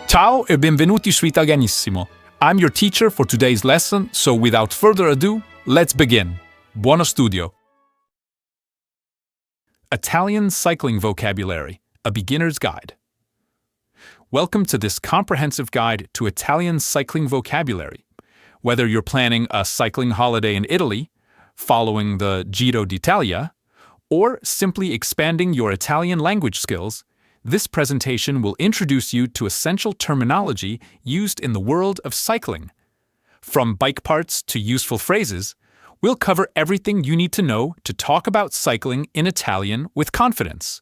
Ciao e benvenuti su Italianissimo. I'm your teacher for today's lesson, so without further ado, let's begin. Buono studio. Italian cycling vocabulary, a beginner's guide. Welcome to this comprehensive guide to Italian cycling vocabulary. Whether you're planning a cycling holiday in Italy, following the Giro d'Italia, or simply expanding your Italian language skills, this presentation will introduce you to essential terminology used in the world of cycling. From bike parts to useful phrases, we'll cover everything you need to know to talk about cycling in Italian with confidence.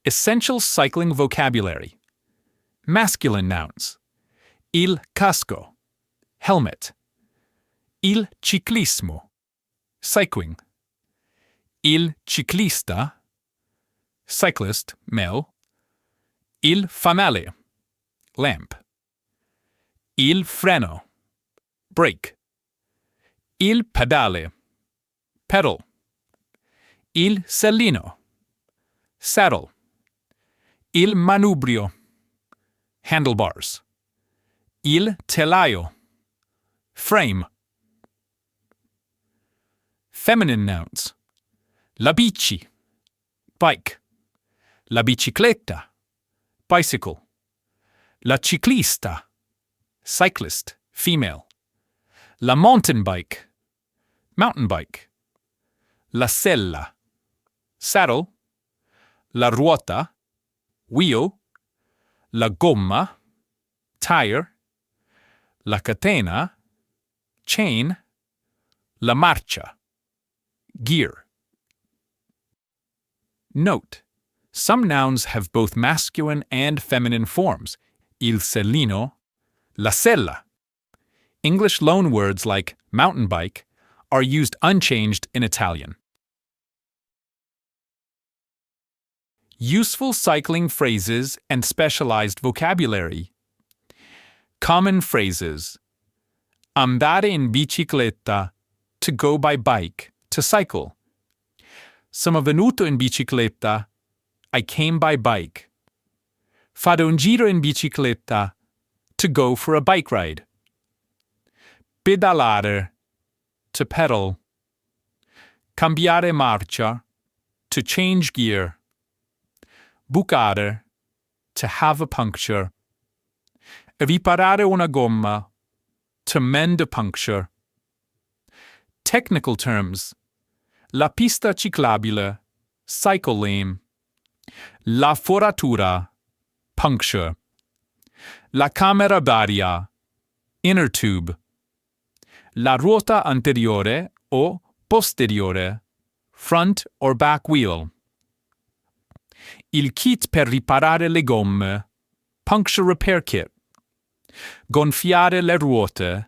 Essential cycling vocabulary. Masculine nouns. Il casco, helmet. Il ciclismo, cycling. Il ciclista, cyclist, male. Il fanale, lamp. Il freno, brake. Il pedale, pedal. Il sellino, saddle. Il manubrio, handlebars. Il telaio, frame. Feminine nouns. La bici, bike. La bicicletta, bicycle. La ciclista, cyclist, female. La mountain bike, mountain bike. La sella, saddle. La ruota, wheel. La gomma, tire. La catena, chain. La marcia, gear. Note: some nouns have both masculine and feminine forms. Il sellino, la sella. English loanwords like mountain bike are used unchanged in Italian. Useful cycling phrases and specialized vocabulary. Common phrases. Andare in bicicletta, to go by bike, to cycle. Sono venuto in bicicletta, I came by bike. Fado un giro in bicicletta, to go for a bike ride. Pedalare, to pedal. Cambiare marcia, to change gear. Bucare, to have a puncture. Riparare una gomma, to mend a puncture. Technical terms. La pista ciclabile, cycle lane. La foratura, puncture. La camera d'aria, inner tube. La ruota anteriore o posteriore, front or back wheel. Il kit per riparare le gomme, puncture repair kit. Gonfiare le ruote,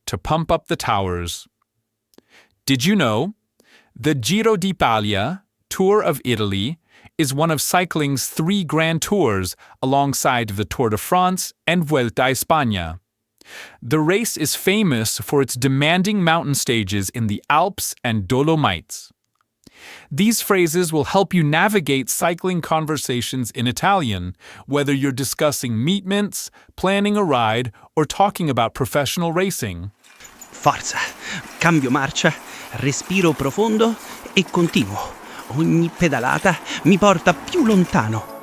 to pump up the towers. Did you know? The Giro d'Italia, Tour of Italy, is one of cycling's 3 grand tours alongside the Tour de France and Vuelta a España. The race is famous for its demanding mountain stages in the Alps and Dolomites. These phrases will help you navigate cycling conversations in Italian, whether you're discussing meetments, planning a ride, or talking about professional racing. Forza, cambio marcia, respiro profondo e continuo. Ogni pedalata mi porta più lontano.